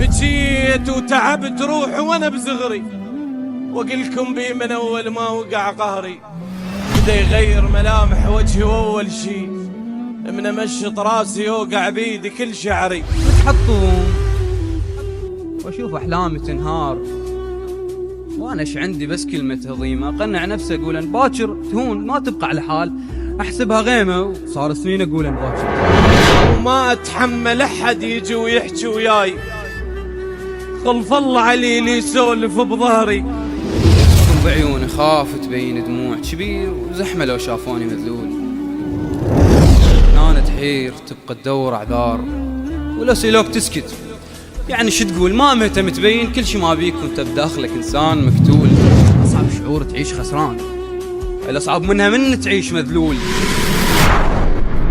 بكيت وتعبت روحي وانا بزغري، واقلكم بي من اول ما وقع قهري. بدا يغير ملامح وجهي واول شي من امشط راسي يوقع بيدي كل شعري. تحطون واشوف احلامي تنهار، وانا ايش عندي بس كلمة هضيمة. اقنع نفسي اقول ان باكر تهون ما تبقى على حال، احسبها غيمة وصار سنين اقول ان باكر. وما اتحمل احد يجي ويحكي وياي، خلف الله علي اللي يسولف بظهري. بعيوني خاف تبين دموع كبير وزحمة لو شافوني مذلول. انا تحير تبقى تدور اعذار، ولو سيلوك تسكت يعني شو تقول؟ ما مهتم تبين كل شي ما بيك وانت بداخلك انسان مقتول. اصعب شعور تعيش خسران، الاصعب منها من تعيش مذلول.